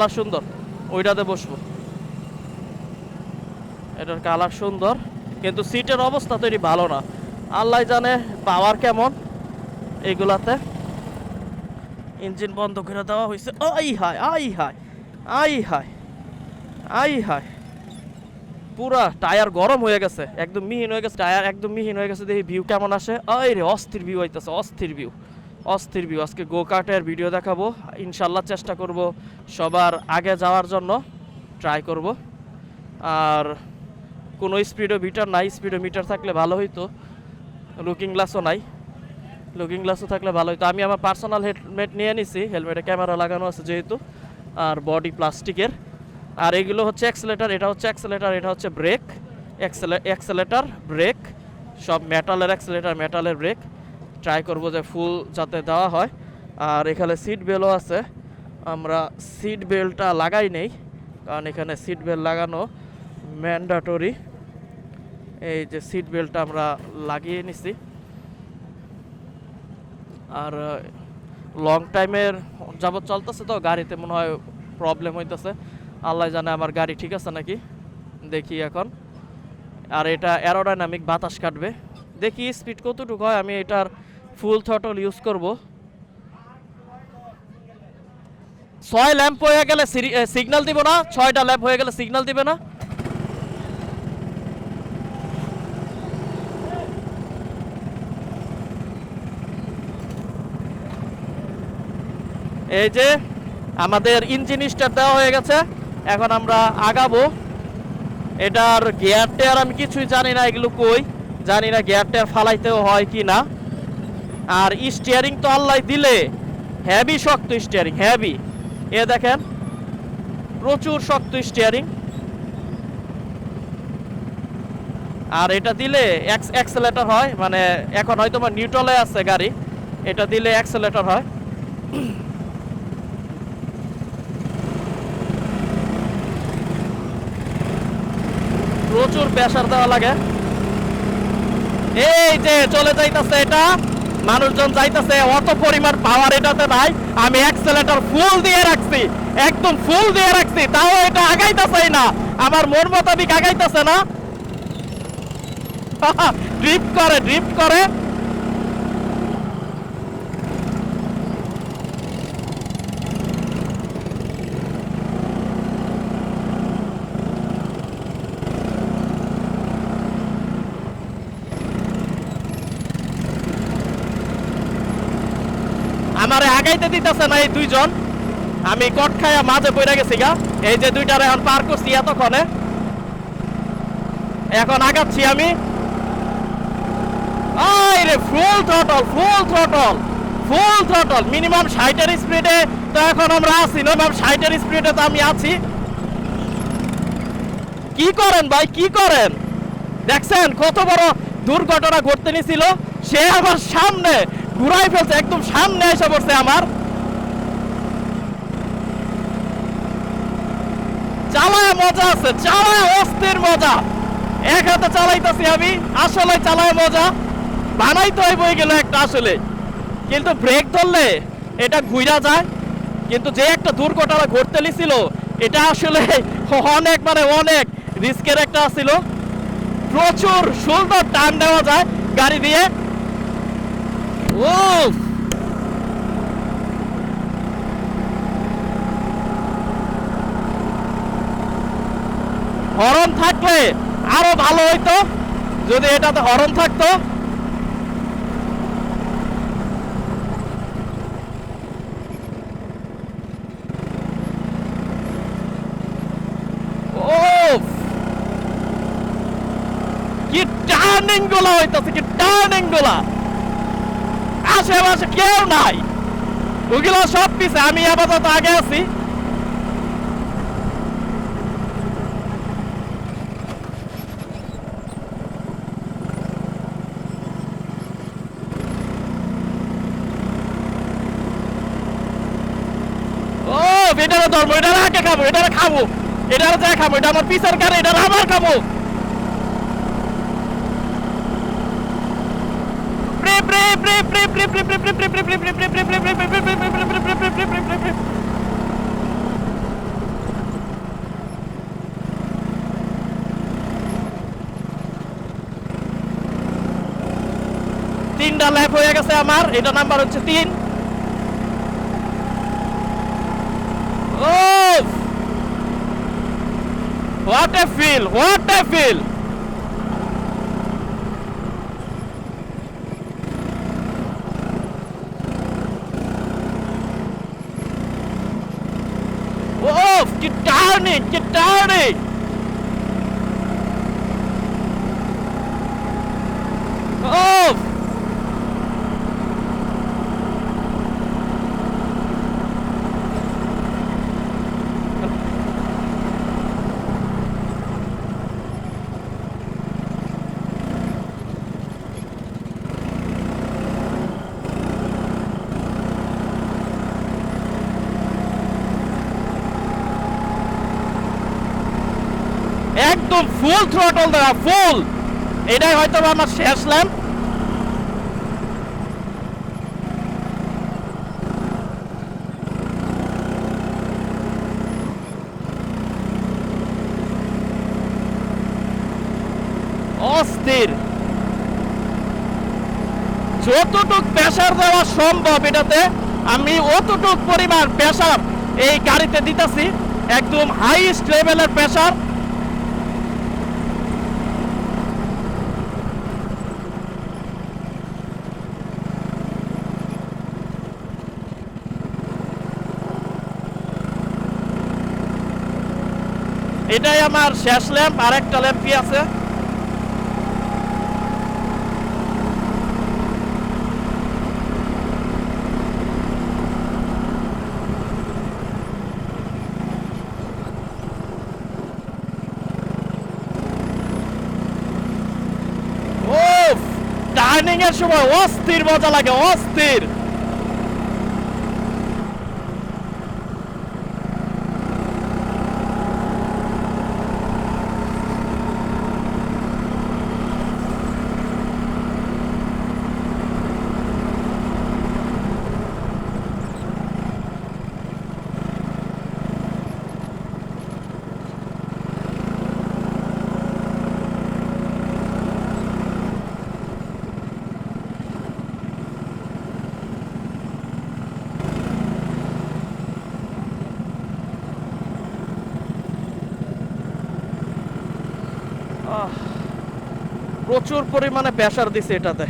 Colour সুন্দর, ওইটাতে বসবো। এটার কালার সুন্দর, কিন্তু সিটের অবস্থা তৈরি ভালো না। আল্লাহ জানে পাওয়ার কেমন এইগুলাতে। ইঞ্জিন বন্ধ করে দেওয়া হয়েছে। আই হায় আই হায় আই হায় আই হায়, পুরা টায়ার গরম হয়ে গেছে, একদম মিহিন হয়ে গেছে টায়ার, একদম মিহিন হয়ে গেছে। দেখি ভিউ কেমন আসে। আই রে অস্থির ভিউ হইতেছে, অস্থির ভিউ, অস্থির ভিউ। আজকে গো কার্টের ভিডিও দেখাবো ইনশাল্লাহ, চেষ্টা করব সবার আগে যাওয়ার জন্য, ট্রাই করব। আর কোনো স্পিডোমিটার নাই, স্পিডোমিটার থাকলে ভালো হইতো। লুকিং গ্লাসও নাই, লুকিং গ্লাসও থাকলে ভালো হইতো। আমি আমার পার্সোনাল হেলমেট নিয়ে নিছি, হেলমেটে ক্যামেরা লাগানো আছে যেহেতু, আর বডি প্লাস্টিকের। আর এগুলো হচ্ছে অ্যাক্সেলেটার, এটা হচ্ছে অ্যাক্সেলেটার, এটা হচ্ছে ব্রেক। অ্যাক্সেলেটার ব্রেক সব মেটালের, অ্যাক্সেলেটার মেটালের, ব্রেক। ট্রাই করব যে ফুল যাতে দেওয়া হয়। আর এখানে সিট বেল্টও আছে, আমরা সিট বেল্টটা লাগাই নেই কারণ এখানে সিট বেল্ট লাগানো ম্যান্ডেটরি। এই যে সিট বেল্টটা আমরা লাগিয়ে নিছি। আর লং টাইমের যাবত চলতেছে তো গাড়িতে, মনে হয় প্রবলেম হইতেছে। আল্লাহ জানে আমার গাড়ি ঠিক আছে নাকি, দেখি এখন। আর এটা অ্যারোডাইনামিক, বাতাস কাটবে। দেখি স্পিড কতটুকু হয়। আমি এটার ফুল থ্রটল ইউজ করব। 6 ল্যাম্প হয়ে গেলে সিগন্যাল দিব না, 6টা ল্যাম্প হয়ে গেলে সিগন্যাল দিবে না। এই যে আমাদের ইঞ্জিন স্টার্ট দেওয়া হয়ে গেছে, এখন আমরা আগাবো। এটার গিয়ার টেয়ার আমি কিছুই জানি না, এগুলো কই জানি না, গিয়ার টেয়ার ফালাইতেও হয় কি না। আর স্টিয়ারিং তো আল্লাহ দিলে, হেভি শক্ত স্টিয়ারিং, হেভি। এ দেখেন প্রচুর শক্ত স্টিয়ারিং। আর এটা দিলে অ্যাক্সেলেটর হয়, মানে এখন হয়তো নিউট্রালে আছে গাড়ি, এটা দিলে অ্যাক্সেলেটর হয়। প্রচুর প্রেসার দেওয়া লাগে। এই যে চলে যাইতাছে, এটা মানুষজন যাইতাছে, অত পরিমাণ পাওয়ার এটাতে নাই। আমি অ্যাক্সেলেটর ফুল দিয়ে রাখছি, একদম ফুল দিয়ে রাখছি, তাও এটা আগাইতাছেই না, আমার মন মোতাবিক আগাইতাছে না। ড্রিফট করে, ড্রিফট করে। আমারে আগাইতে দিতেছে না এই দুইজন, আমি কট খাইয়া মাঝে পড়ে গেছি গা। এই যে দুইটার এখন পার করছি এতক্ষণে, এখন আগাচ্ছি আমি। আরে full throttle, full throttle, full throttle, minimum 60-এর স্পিডে তো এখন আমরা আছি, মিনিমাম 60-এর স্পিডে তো আমি আছি। কি করেন ভাই, কি করেন? দেখছেন কত বড় দুর্ঘটনা ঘটতে নিছিল, সে আমার সামনে ঘুরাই ফেলছে, একদম সামনে এসে পড়ছে আমার। চালায় মজা আছে, চালায় অস্থির মজা। এক হাতে চালাইতেছি আমি, আসলে চালায় মজা। বানাইতে হইব গেল একটা আসলে, কিন্তু ব্রেক ধরলে এটা ঘুরা যায়। কিন্তু যে একটা দুর্ঘটনা ঘটতে নিছিল, এটা আসলে অনেক, মানে অনেক রিস্কের একটা ছিল। প্রচুর সুন্দর টান দেওয়া যায় গাড়ি দিয়ে। উফ, হর্ন থাকলে আরো ভালো হইতো, যদি এটাতে হর্ন থাকতো। কি টার্নিং গুলা হইতাছে, কি টার্নিং গুলা, আশেপাশে কেউ নাই, ওগুলো সব পিছে, আমি আপাতত আগে আছি। ও এটারে ধরবো, এটারে আগে খাবো, এটারে খাবো, এটারে যা খাবো, এটা আমার পিছের গাড়ি, এটারে আবার খাবো। 3টা ল্যাপ হয়ে গেছে আমার, এটা নাম্বার হচ্ছে 3। ও what a feel, what a feel. ও কি টার্নিং, কি টার্নিং। ও একদম ফুল থ্রটল দেওয়া, ফুল। এটাই হয়তো আমার শেষ ল্যাম্প। অস্থির, যতটুক প্রেসার দেওয়া সম্ভব এটাতে আমি অতটুক পরিমাণ প্রেসার এই গাড়িতে দিতেছি, একদম হাইস্ট লেভেলের প্রেসার। এটাই আমার শেষ ল্যাম্প, আর একটা ল্যাম্প কি আছে। টার্নিং এর সময় অস্থির মজা লাগে, অস্থির। প্রচুর পরিমাণে প্রেসার দিছে এটাতে।